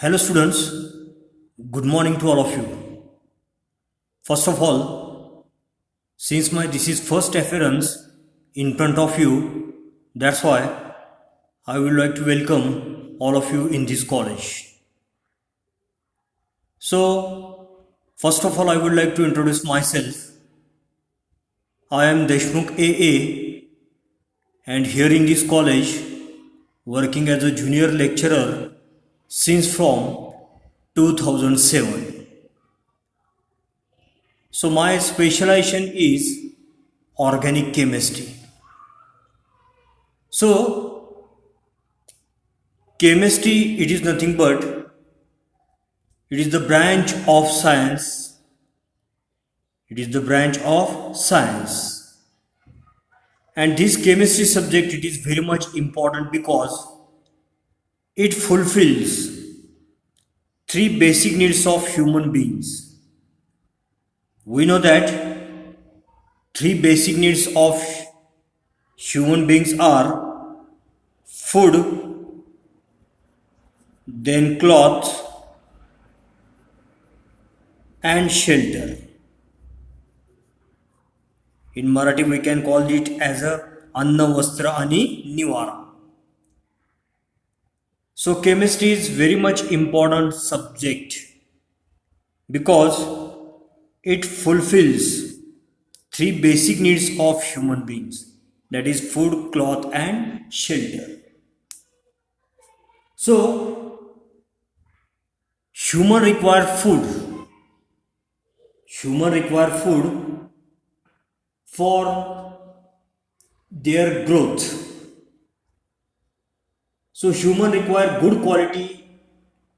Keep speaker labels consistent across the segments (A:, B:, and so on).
A: Hello students, good morning to all of you. First of all, since my this is first appearance in front of you, that's why I would like to welcome all of you in this college. So, first of all I would like to introduce myself. I am Deshmukh AA and here in this college working as a junior lecturer since from 2007. So my specialization is organic chemistry. So chemistry, it is nothing but it is the branch of science. It is the branch of science. And this chemistry subject, it is very much important because it fulfills three basic needs of human beings. We know that three basic needs of human beings are food, then cloth, and shelter. In Marathi we can call it as a Anna, Vastra ani Nivara. So chemistry is very much important subject because it fulfills three basic needs of human beings, that is food, cloth and shelter. So human require food. Human require food for their growth. So human require good quality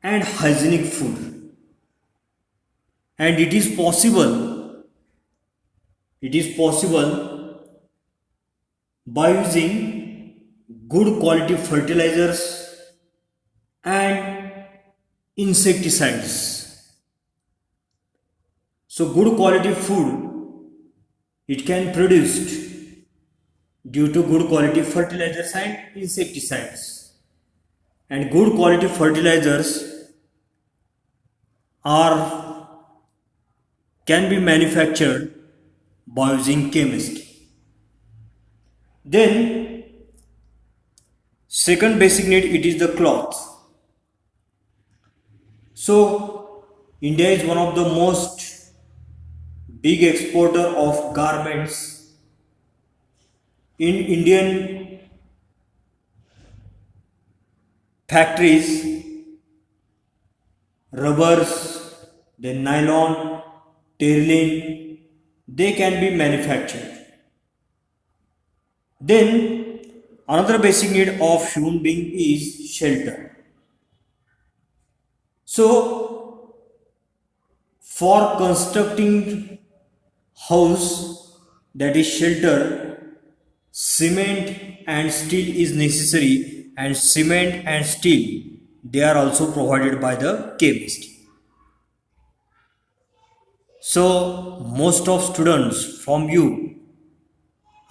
A: and hygienic food. And it is possible by using good quality fertilizers and insecticides. So good quality food, it can produced due to good quality fertilizers and insecticides. And good quality fertilizers can be manufactured by using chemistry. Then second basic need, it is the cloth. So India is one of the most big exporter of garments. In Indian factories, rubbers, then nylon, terylene, they can be manufactured. Then another basic need of human being is shelter. So for constructing house, that is shelter, cement and steel is necessary, and cement and steel, they are also provided by the chemist. So most of students from you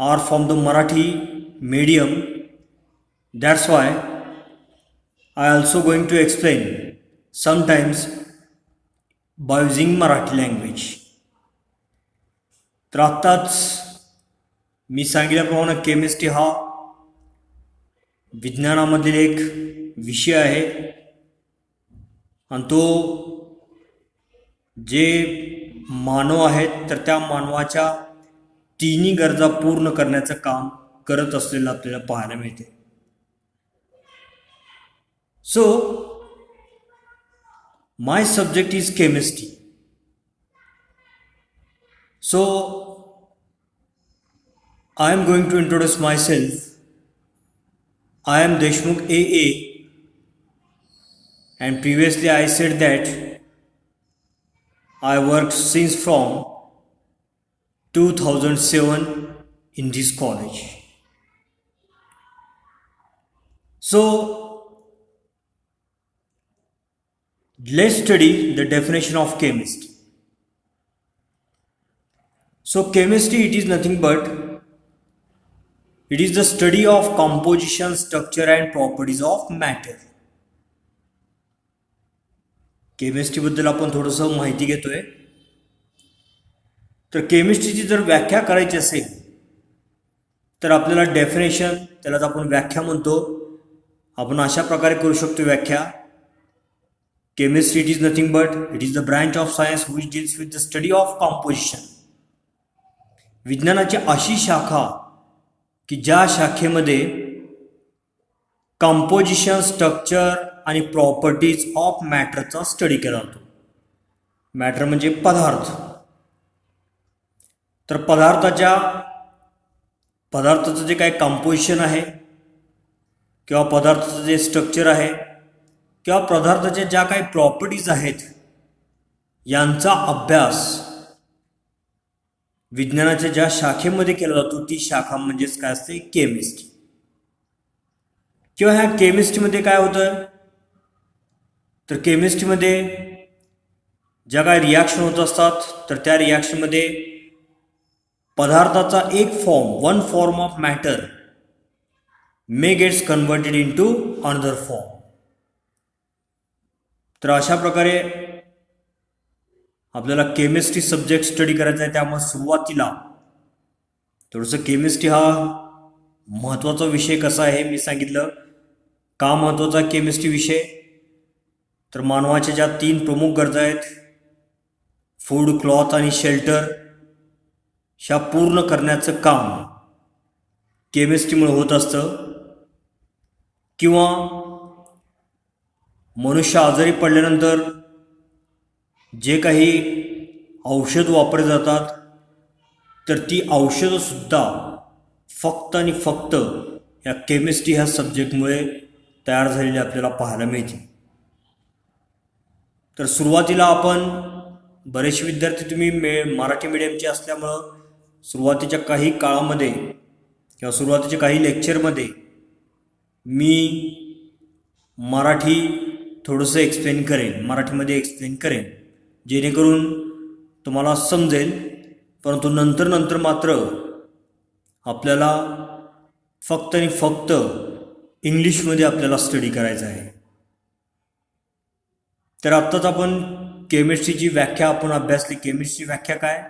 A: are from the Marathi medium. That's why I also going to explain sometimes by using Marathi language. तर आत्ताच मी सांगितल्याप्रमाणे chemistry हा विज्ञानामधील एक विषय आहे आणि तो जे मानव आहेत तर त्या मानवाच्या तिन्ही गरजा पूर्ण करण्याचं काम करत असलेलं आपल्याला पाहायला मिळते. So my subject is chemistry. So I am going to introduce myself. I am Deshmukh AA and previously I said that I worked since from 2007 in this college. So let's study the definition of chemistry. So chemistry, it is nothing but it is the study of composition, structure and properties of matter. केमिस्ट्रीबद्दल आपण थोडंसं माहिती घेतोय. तर केमिस्ट्रीची जर व्याख्या करायची असेल तर आपल्याला डेफिनेशन, त्यालाच आपण व्याख्या म्हणतो, आपण अशा प्रकारे करू शकतो व्याख्या. Chemistry it is nothing but it is the branch of science which deals with the study of composition. विज्ञानाची अशी शाखा की ज्या शाखेमध्ये कंपोजिशन, स्ट्रक्चर आणि प्रॉपर्टीज ऑफ मॅटरचा स्टडी केला जातो. मॅटर म्हणजे पदार्थ. तर पदार्थाचं जे काही कंपोजिशन आहे किंवा पदार्थाचं जे स्ट्रक्चर आहे किंवा पदार्थाच्या ज्या काही प्रॉपर्टीज आहेत यांचा अभ्यास विज्ञानाच्या ज्या शाखेमध्ये केला जातो ती शाखा म्हणजेच काय असते, केमिस्ट्री. किंवा ह्या केमिस्ट्रीमध्ये काय होतं, तर केमिस्ट्रीमध्ये ज्या काही रिॲक्शन होत असतात तर त्या रिॲक्शनमध्ये पदार्थाचा एक form, one form of matter may gets converted into another form. तर अशा प्रकारे आपल्याला केमिस्ट्री सब्जेक्ट स्टडी करायचा आहे. त्यामुळे सुरुवातीला थोडंसं केमिस्ट्री हा महत्त्वाचा विषय कसा आहे मी सांगितलं. का महत्त्वाचा केमिस्ट्री विषय, तर मानवाच्या ज्या 3 प्रमुख गरजा आहेत, फूड, क्लॉथ आणि शेल्टर, ह्या पूर्ण करण्याचं काम केमिस्ट्रीमुळे होत असतं. किंवा मनुष्य आजारी पडल्यानंतर जे काही औषध वापरले जातात तर ती औषधंसुद्धा फक्त आणि फक्त या केमिस्ट्री ह्या सब्जेक्टमुळे तयार झालेली आपल्याला पाहायला मिळते. तर सुरुवातीला आपण बरेचसे विद्यार्थी तुम्ही मराठी मीडियमचे असल्यामुळं सुरुवातीच्या काही काळामध्ये किंवा सुरुवातीच्या काही लेक्चरमध्ये मी मराठी थोडंसं एक्सप्लेन करेन, मराठीमध्ये एक्सप्लेन करेन जेणेकरून तुम्हाला समजेल. परंतु नंतर मात्र आपल्याला फक्त आणि फक्त इंग्लिशमध्ये आपल्याला स्टडी करायचं आहे. तर आत्ताच आपण केमिस्ट्रीची व्याख्या आपण अभ्यासली. केमिस्ट्री व्याख्या काय,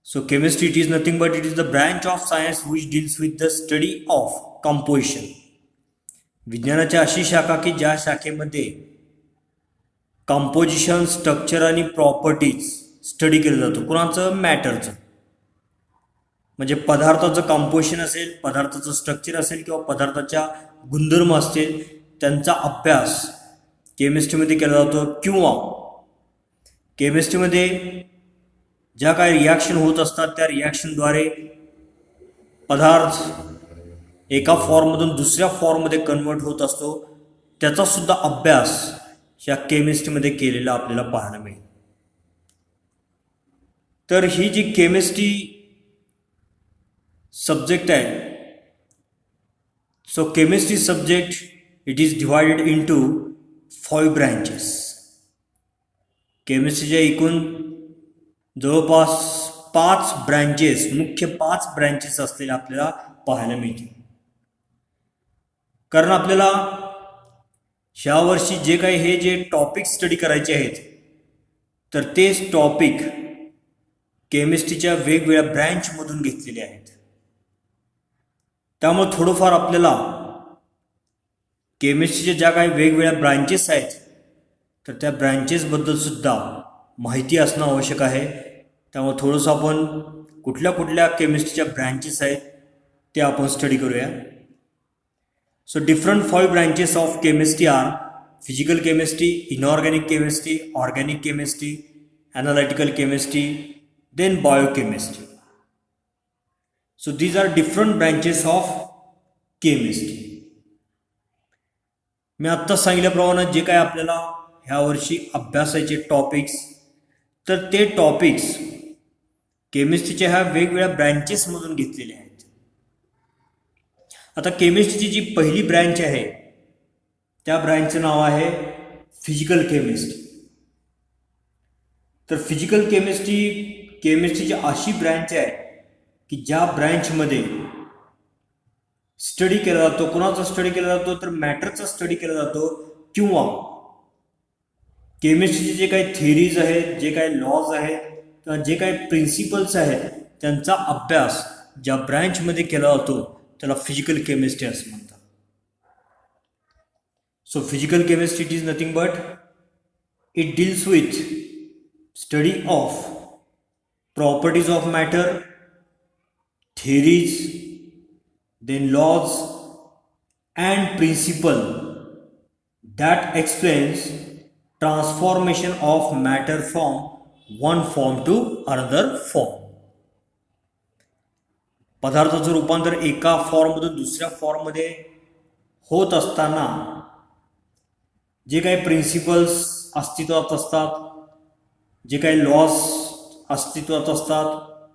A: so chemistry it is nothing but it is the branch of science which deals with the study of composition. विज्ञानाची अशी शाखा की ज्या शाखेमध्ये कंपोजिशन, स्ट्रक्चर आणि प्रॉपर्टीज स्टडी केलं जातं. कुणाचं, मॅटरचं. म्हणजे पदार्थाचं कंपोजिशन असेल, पदार्थाचं स्ट्रक्चर असेल किंवा पदार्थाच्या गुणधर्म असतील, त्यांचा अभ्यास केमिस्ट्रीमध्ये केला जातो. किंवा केमिस्ट्रीमध्ये ज्या काही रिॲक्शन होत असतात त्या रिॲक्शनद्वारे पदार्थ एका फॉर्ममधून दुसऱ्या फॉर्ममध्ये कन्वर्ट होत असतो, त्याचासुद्धा अभ्यास या केमिस्ट्रीमध्ये केलेला आपल्याला पाहायला मिळेल. तर ही जी केमिस्ट्री सब्जेक्ट आहे, so chemistry subject it is divided into 5 branches. केमिस्ट्रीच्या एकूण जवळपास 5 ब्रँचेस, मुख्य 5 ब्रँचेस असलेल्या आपल्याला पाहायला मिळतील. कारण आपल्याला ह्या वर्षी जे काही हे जे टॉपिक स्टडी करायचे आहेत तर तेच टॉपिक केमिस्ट्रीच्या वेगवेगळ्या ब्रँचमधून घेतलेले आहेत. त्यामुळे थोडंफार आपल्याला केमिस्ट्रीच्या ज्या काही वेगवेगळ्या ब्रँचेस आहेत तर त्या ब्रँचेसबद्दलसुद्धा माहिती असणं आवश्यक आहे. त्यामुळे थोडंसं आपण कुठल्या केमिस्ट्रीच्या ब्रँचेस आहेत ते आपण स्टडी करूया. So different 5 branches of chemistry are physical chemistry, inorganic chemistry, organic chemistry, analytical chemistry, then biochemistry. So these are different branches of chemistry. मी आत्ता सांगितल्याप्रमाणे जे काय आपल्याला ह्या वर्षी अभ्यासाचे टॉपिक्स, तर ते टॉपिक्स केमिस्ट्रीच्या ह्या वेगवेगळ्या ब्रँचेसमधून घेतलेले आहेत. आता केमिस्ट्रीची जी पहिली ब्रँच आहे त्या ब्रँचचं नाव आहे फिजिकल केमिस्ट्री. तर फिजिकल केमिस्ट्रीची अशी ब्रँच आहे की ज्या ब्रँचमध्ये स्टडी केला जातो, कोणाचा स्टडी केला जातो, तर मॅटरचा स्टडी केला जातो किंवा केमिस्ट्रीचे जे काही थिअरीज आहेत, जे काही लॉज आहेत किंवा जे काही प्रिन्सिपल्स आहेत त्यांचा अभ्यास ज्या ब्रँचमध्ये केला जातो त्याला फिजिकल केमिस्ट्री असं म्हणतात. So physical chemistry it is nothing but it deals with study of properties of matter, theories, then laws and principle that explains transformation of matter from one form to another form. पदार्थाचं रूपांतर एका फॉर्ममधून दुसऱ्या फॉर्ममध्ये होत असताना जे काही principles अस्तित्वात असतात, जे काही लॉज अस्तित्वात असतात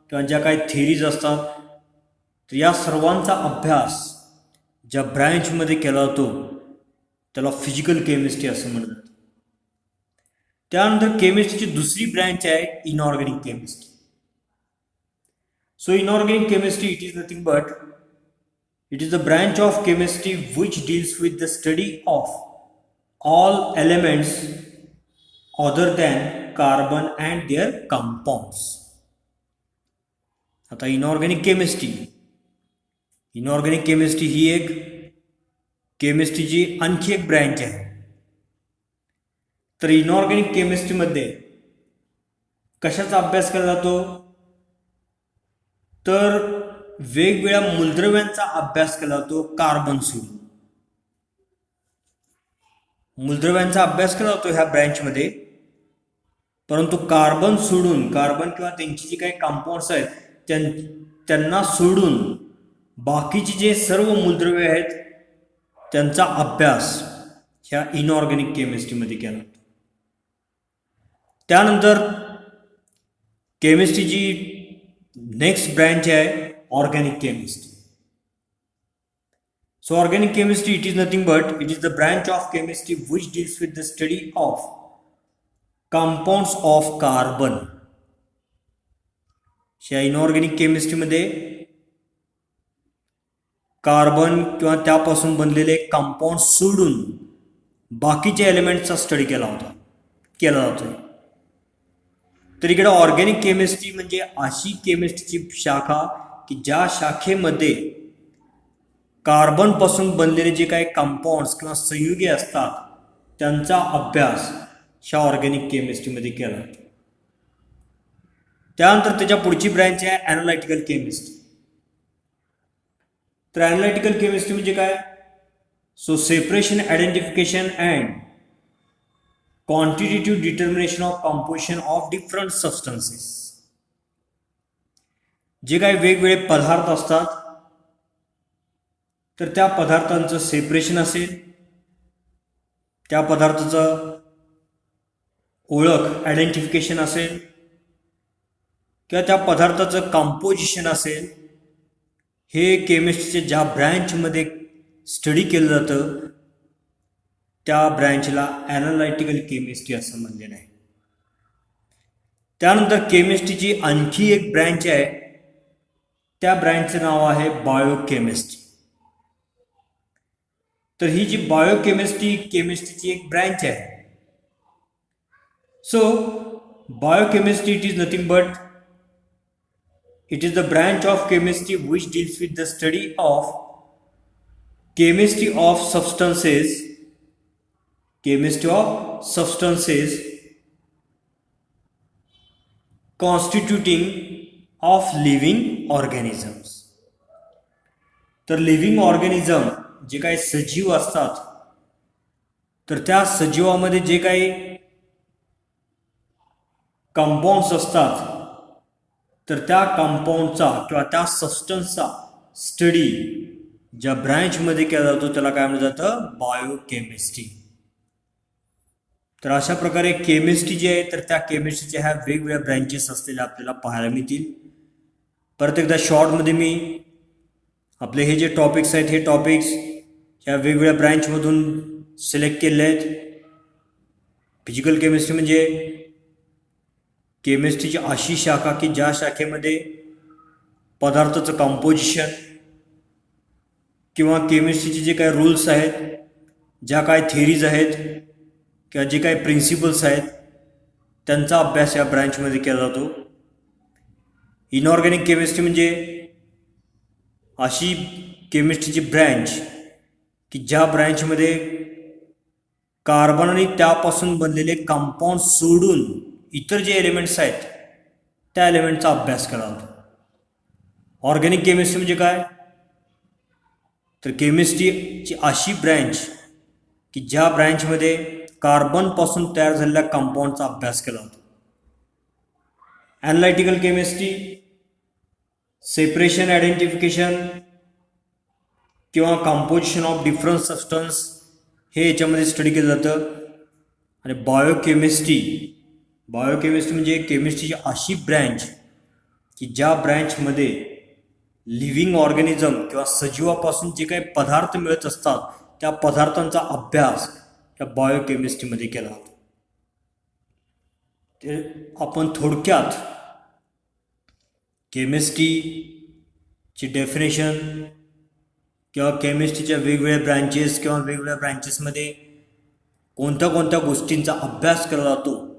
A: किंवा ज्या काही थिअरीज असतात, तर या सर्वांचा अभ्यास ज्या ब्रँचमध्ये केला जातो त्याला फिजिकल केमिस्ट्री असं म्हणतात. त्यानंतर केमिस्ट्रीची दुसरी ब्रँच आहे inorganic chemistry. So inorganic chemistry it is nothing but it is the branch of chemistry which deals with the study of all elements other than carbon and their compounds. आता inorganic chemistry ही एक केमिस्ट्रीची आणखी एक branch आहे. तर inorganic केमिस्ट्रीमध्ये कशाचा अभ्यास केला जातो, तर वेगवेगळ्या मूलद्रव्यांचा अभ्यास केला जातो. कार्बन सोडून मूलद्रव्यांचा अभ्यास केला जातो ह्या ब्रँचमध्ये, परंतु कार्बन सोडून, कार्बन किंवा त्यांची जी काही कंपाऊंड्स आहेत त्यांना सोडून बाकीचे जे सर्व मूलद्रव्ये आहेत त्यांचा अभ्यास ह्या इनऑर्गॅनिक केमिस्ट्रीमध्ये केला जातो. त्यानंतर केमिस्ट्रीची नेक्स्ट ब्रँच आहे organic chemistry. So organic chemistry it is nothing but it is the branch of chemistry which deals with the study of compounds of carbon. ह्या इनऑर्गॅनिक केमिस्ट्रीमध्ये कार्बन किंवा त्यापासून बनलेले कंपाऊंड सोडून बाकीच्या एलिमेंट्सचा स्टडी केला जातो. तर इकडे ऑर्गॅनिक केमिस्ट्री म्हणजे अशी केमिस्ट्रीची शाखा की ज्या शाखेमध्ये कार्बनपासून बनलेले जे काही कंपाऊंड्स किंवा संयुगे असतात त्यांचा अभ्यास ह्या ऑर्गॅनिक केमिस्ट्रीमध्ये केला जातो. त्यानंतर त्याच्या पुढची ब्रँच आहे ॲनालिटिकल केमिस्ट्री. तर ॲनालिटिकल केमिस्ट्री म्हणजे काय, so separation, identification and quantitative determination of composition of different substances. जे काही वेगवेगळे पदार्थ असतात तर त्या पदार्थांचं सेपरेशन असेल, त्या पदार्थाचं ओळख आयडेंटिफिकेशन असेल किंवा त्या पदार्थाचं कंपोजिशन असेल, हे केमिस्ट्रीच्या ज्या ब्रँचमध्ये स्टडी केलं जातं त्या ब्रँचला ॲनालिटिकल केमिस्ट्री असं म्हणलेलं आहे. त्यानंतर केमिस्ट्रीची आणखी एक ब्रँच आहे, त्या ब्रँचचं नाव आहे बायोकेमिस्ट्री. तर ही जी बायोकेमिस्ट्री केमिस्ट्रीची एक ब्रँच आहे. So biochemistry it is nothing but it is the branch of chemistry which deals with the study of chemistry of substances constituting of living organisms. तर लिव्हिंग ऑर्गॅनिझम जे काही सजीव असतात तर त्या सजीवामध्ये जे काही कंपाऊंड्स असतात तर त्या कंपाऊंडचा किंवा त्या सबस्टन्सचा स्टडी ज्या ब्रँचमध्ये केला जातो त्याला काय म्हटलं जातं, बायोकेमिस्ट्री. तर अशा प्रकारे केमिस्ट्री जी आहे तर त्या केमिस्ट्रीच्या ह्या वेगवेगळ्या ब्रँचेस असलेल्या आपल्याला पाहायला मिळतील. परत एकदा शॉर्टमध्ये मी आपले हे जे टॉपिक्स आहेत हे टॉपिक्स ह्या वेगवेगळ्या ब्रँचमधून सिलेक्ट केले आहेत. फिजिकल केमिस्ट्री म्हणजे केमिस्ट्रीची अशी शाखा की ज्या शाखेमध्ये पदार्थाचं कंपोजिशन किंवा केमिस्ट्रीचे जे काही रूल्स आहेत, ज्या काय थिअरीज आहेत किंवा जे काही प्रिन्सिपल्स आहेत त्यांचा अभ्यास या ब्रँचमध्ये केला जातो. इनऑर्गॅनिक केमिस्ट्री म्हणजे अशी केमिस्ट्रीची ब्रँच की ज्या ब्रँचमध्ये कार्बन आणि त्यापासून बनलेले कंपाऊंड सोडून इतर जे एलिमेंट्स आहेत त्या एलिमेंटचा अभ्यास केला जातो. ऑर्गॅनिक केमिस्ट्री म्हणजे काय, तर केमिस्ट्रीची अशी ब्रँच की ज्या ब्रँचमध्ये कार्बनपासून तयार झालेल्या कंपाऊंडचा अभ्यास केला जातो. ॲनालिटिकल केमिस्ट्री सेपरेशन आयडेंटिफिकेशन किंवा कंपोजिशन ऑफ डिफरंट सबस्टन्स हे याच्यामध्ये स्टडी केलं जातं. आणि बायोकेमिस्ट्री म्हणजे केमिस्ट्रीची अशी ब्रँच की ज्या ब्रँचमध्ये लिव्हिंग ऑर्गॅनिझम किंवा सजीवापासून जे काही पदार्थ मिळत असतात त्या पदार्थांचा अभ्यास या बायोकेमिस्ट्रीमध्ये केला जातो. ते आपण थोडक्यात केमिस्ट्रीची डेफिनेशन किंवा केमिस्ट्रीच्या वेगवेगळ्या ब्रँचेस किंवा वेगवेगळ्या ब्रँचेसमध्ये कोणत्या कोणत्या गोष्टींचा अभ्यास केला जातो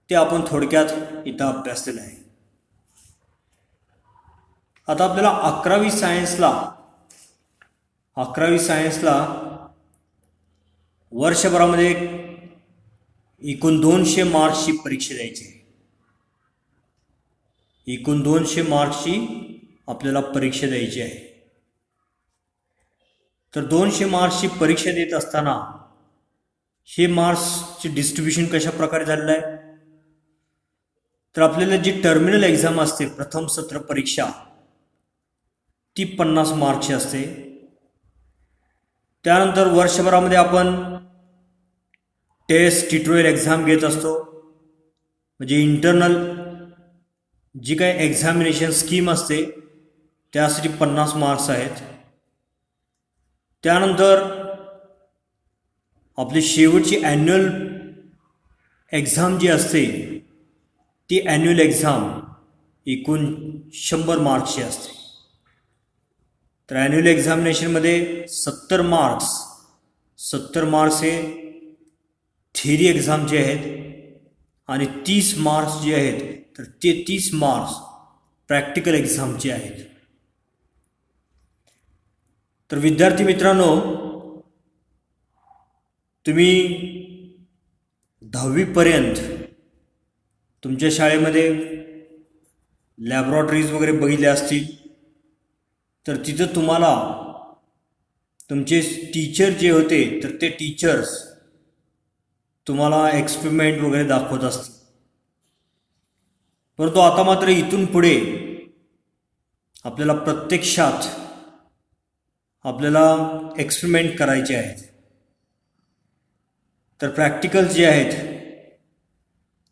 A: ते आपण थोडक्यात इथं अभ्यासलेलं आहे. आता आपल्याला 11वी सायन्सला वर्षभरामध्ये एकूण 200 मार्क्सची परीक्षा द्यायची आहे. एकूण 200 मार्क्सची आपल्याला परीक्षा द्यायची आहे. तर 200 मार्क्सची परीक्षा देत असताना हे मार्क्सचे डिस्ट्रीब्युशन कशा प्रकारे झालेलं आहे, तर आपल्याला जी टर्मिनल एक्झाम असते प्रथम सत्र परीक्षा ती 50 मार्क्सची असते. त्यानंतर वर्षभरामध्ये आपण टेस्ट ट्युटोरियल एक्झाम घेत असतो, म्हणजे इंटरनल जी काही एक्झामिनेशन स्कीम असते त्यासाठी 50 मार्क्स आहेत. त्यानंतर आपली शेवटची ॲन्युअल एक्झाम जी असते ती ॲन्युअल एक्झाम एकूण 100 मार्क्सची असते. तर ॲन्युअल एक्झामिनेशनमध्ये 70 मार्क्स हे थिअरी एक्झाम जे आहेत आणि 30 मार्क्स जे आहेत तर ते 30 मार्क्स प्रॅक्टिकल एक्झामचे आहेत. तर विद्यार्थी मित्रांनो, तुम्ही 10वीपर्यंत तुमच्या शाळेमध्ये लॅबॉरेटरीज वगैरे बघितल्या असतील, तर तिथं तुम्हाला तुमचे टीचर जे होते तर ते टीचर्स तुम्हाला एक्सपेरिमेंट वगैरे दाखवत असतील. परंतु आता मात्र इथून पुढे आपल्याला प्रत्यक्षात एक्सपेरिमेंट करायचे आहेत. तर प्रॅक्टिकल्स जे आहेत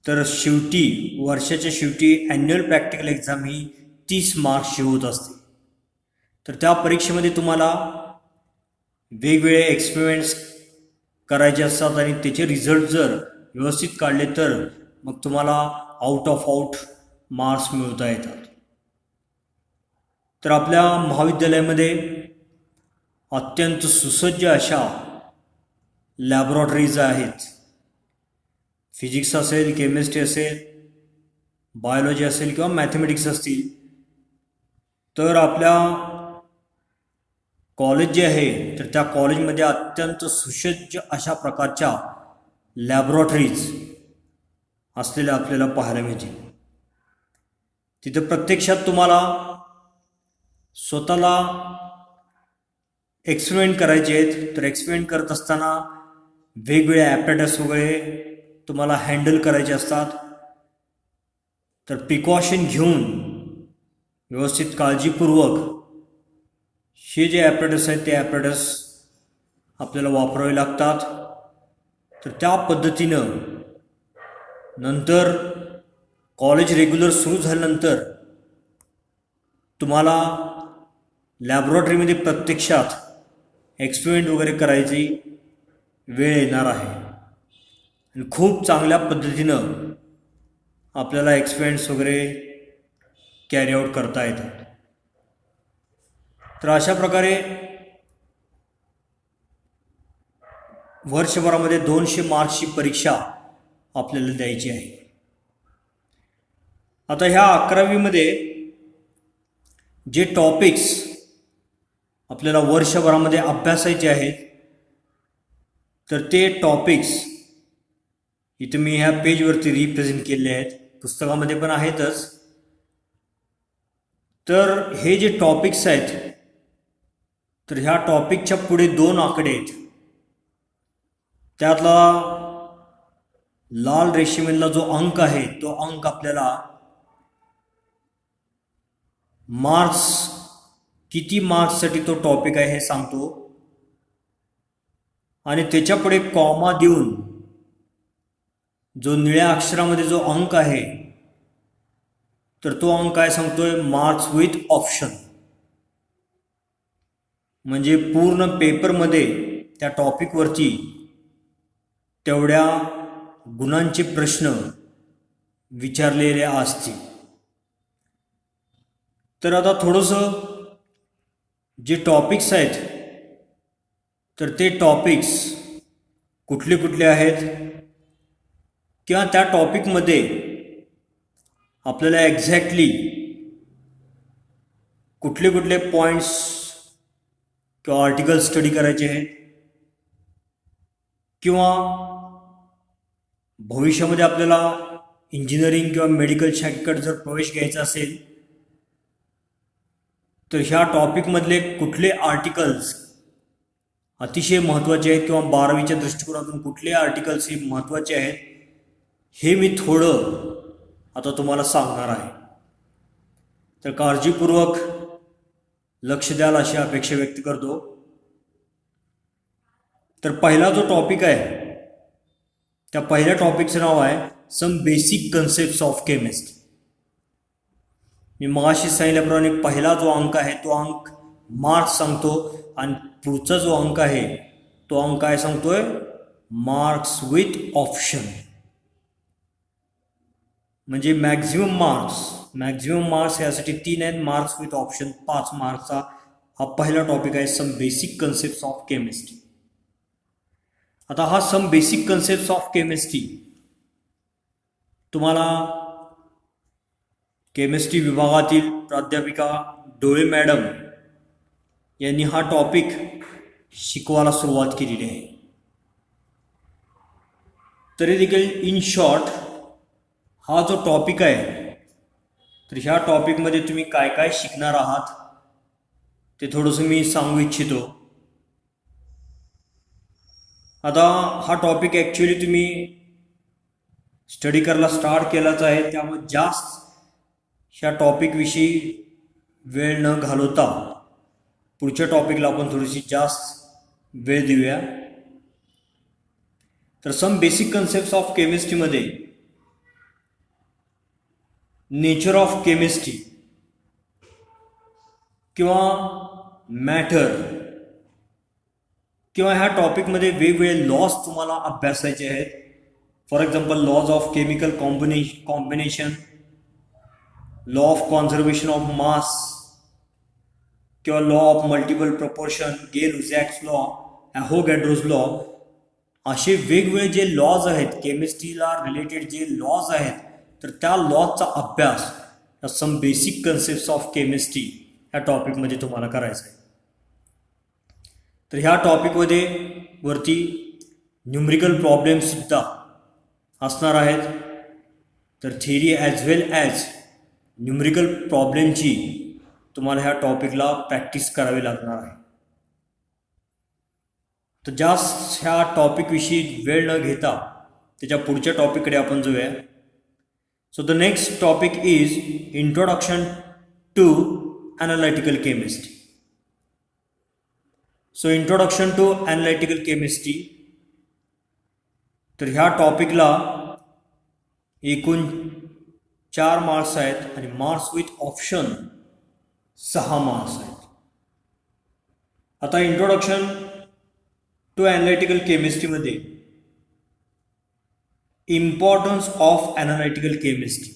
A: तर वर्षाच्या शेवटी ॲन्युअल प्रॅक्टिकल एक्झाम ही 30 मार्क्सची होत असते. तर त्या परीक्षेमध्ये तुम्हाला वेगवेगळे एक्सपेरिमेंट्स करायचे असतात आणि त्याचे रिझल्ट जर व्यवस्थित काढले तर मग तुम्हाला आउट मार्क्स मिळवता येतात. तर आपल्या महाविद्यालयामध्ये अत्यंत सुसज्ज अशा लॅबॉरेटरीज आहेत. फिजिक्स असेल, केमिस्ट्री असेल, बायोलॉजी असेल किंवा मॅथमॅटिक्स असतील. तर आपल्या कॉलेज जे आहे तर त्या कॉलेजमध्ये अत्यंत सुसज्ज अशा प्रकारच्या लॅबॉरेटरीज असलेल्या आपल्याला पाहायला मिळतील. तिथं प्रत्यक्षात तुम्हाला स्वतःला एक्सपेरिमेंट करायचे आहेत. तर एक्सपेरिमेंट करत असताना वेगवेगळे ॲपरेटस वगैरे तुम्हाला हँडल करायचे असतात. तर प्रिकॉशन घेऊन व्यवस्थित काळजीपूर्वक हे जे ॲपरेटस आहेत ते ॲपरेटस आपल्याला वापरावे लागतात. तर त्या पद्धतीनं नंतर कॉलेज रेग्युलर सुरू झाल्यानंतर तुम्हाला लॅबॉरेटरीमध्ये प्रत्यक्षात एक्सपेरिमेंट वगैरे करायची वेळ येणार आहे आणि खूप चांगल्या पद्धतीनं आपल्याला एक्सपेरिमेंट्स वगैरे कॅरी आऊट करता येतात. तर अशा प्रकारे वर्षभरामध्ये 200 मार्क्सची परीक्षा आपल्याला द्यायची आहे. आता ह्या 11वीमध्ये जे टॉपिक्स आपल्याला वर्षभरामध्ये अभ्यासायचे आहेत, तर ते टॉपिक्स इथे मी ह्या पेजवरती रिप्रेझेंट केले आहेत, पुस्तकामध्ये पण आहेतच. तर हे जे टॉपिक्स आहेत, तर ह्या टॉपिकच्या पुढे 2 आकडे आहेत. त्यातला लाल रेषेमधला जो अंक आहे, तो अंक आपल्याला मार्क्स, किती मार्क्ससाठी तो टॉपिक आहे हे सांगतो. आणि त्याच्यापुढे कॉमा देऊन जो निळ्या अक्षरामध्ये जो अंक आहे, तर तो अंक काय सांगतोय, मार्क्स विथ ऑप्शन. म्हणजे पूर्ण पेपरमध्ये त्या टॉपिकवरती तेवढ्या गुणांचे प्रश्न विचारलेले असतील. तर आता थोडंसं जे टॉपिक्स आहेत, तर ते टॉपिक्स कुठले कुठले आहेत, किंवा त्या टॉपिकमध्ये आपल्याला एक्झॅक्टली कुठले कुठले पॉईंट्स किंवा आर्टिकल स्टडी करायचे आहेत, किंवा भविष्यामध्ये आपल्याला इंजिनिअरिंग किंवा मेडिकल शाखेकडे जर प्रवेश घ्यायचा असेल, तर ह्या टॉपिकमधले कुठले आर्टिकल्स अतिशय महत्त्वाचे आहेत, किंवा 12वीच्या दृष्टिकोनातून कुठले आर्टिकल्स हे महत्त्वाचे आहेत, हे मी थोडं आता तुम्हाला सांगणार आहे. तर काळजीपूर्वक लक्ष द्याल अशी अपेक्षा व्यक्त करतो. तर पहिला जो टॉपिक आहे, त्या पहिल्या टॉपिकचं नाव आहे some basic concepts of chemistry. मी मगाशी सांगितल्याप्रमाणे पहिला जो अंक आहे, तो अंक मार्क्स सांगतो, आणि पुढचा जो अंक आहे, तो अंक काय सांगतोय, मार्क्स विथ ऑप्शन. म्हणजे मॅक्झिमम मार्क्स यासाठी 3 आहेत, मार्क्स विथ ऑप्शन 5 मार्क्सचा हा पहिला टॉपिक आहे, some basic concepts of chemistry. आता हा some basic concepts of chemistry तुम्हाला केमिस्ट्री विभागातील प्राध्यापिका डोळे मॅडम यांनी हा टॉपिक शिकवायला सुरुवात केलेली आहे. तरी देखील इन शॉर्ट हा जो टॉपिक आहे, तर ह्या टॉपिकमध्ये तुम्ही काय काय शिकणार आहात ते थोडंसं मी सांगू इच्छितो. आता हा टॉपिक ॲक्च्युली तुम्ही स्टडी करायला स्टार्ट केलाच आहे, त्यामुळे जास्त ह्या टॉपिकविषयी वेळ न घालवता पुढच्या टॉपिकला आपण थोडीशी जास्त वेळ देऊया. तर सम बेसिक कन्सेप्ट्स ऑफ केमिस्ट्रीमध्ये नेचर ऑफ केमिस्ट्री किंवा मॅटर, किंवा ह्या टॉपिकमध्ये वेगवेगळे लॉज तुम्हाला अभ्यासायचे आहेत. For example laws of chemical combination, law of conservation of mass, किंवा law of multiple proportion, Gay-Lussac's law, Avogadro's law, असे वेगवेगळे जे लॉज आहेत, केमिस्ट्रीला रिलेटेड जे लॉज आहेत, तर त्या लॉजचा अभ्यास या some basic concepts of chemistry ह्या टॉपिकमध्ये तुम्हाला करायचा आहे. तर ह्या टॉपिकमध्ये वरती न्यूमरिकल प्रॉब्लेम्ससुद्धा असणार आहेत. तर थिअरी ॲज वेल ॲज न्यूमरिकल प्रॉब्लेमची तुम्हाला ह्या टॉपिकला प्रॅक्टिस करावी लागणार आहे. तर जास्त ह्या टॉपिकविषयी वेळ न घेता त्याच्या पुढच्या टॉपिककडे आपण जाऊया. So the next topic is introduction to analytical chemistry. So introduction to analytical chemistry, तर ह्या टॉपिकला एकूण 4 मार्क्स आहेत, आणि मार्क्स विथ ऑप्शन 6 मार्क्स आहेत. आता इंट्रोडक्शन टू ॲनालिटिकल केमिस्ट्रीमध्ये importance of analytical chemistry,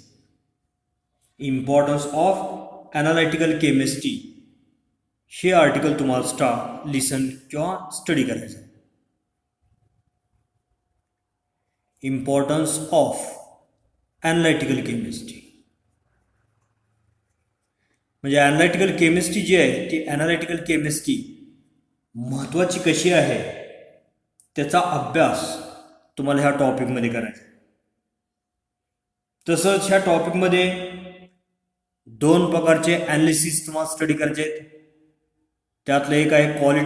A: importance of analytical chemistry हे आर्टिकल तुम्हाला लिसन किंवा स्टडी करायचं आहे. Importance of analytical chemistry. म्हणजे ॲनालिटिकल केमिस्ट्री जी आहे ती ॲनालिटिकल केमिस्ट्री महत्त्वाची कशी आहे त्याचा अभ्यास तुम्हाला ह्या टॉपिकमध्ये करायचा. तसंच ह्या टॉपिकमध्ये 2 प्रकारचे ॲनालिसिस तुम्हाला स्टडी करायचे आहेत. त्यातलं एक आहे क्वालिटेटिव्ह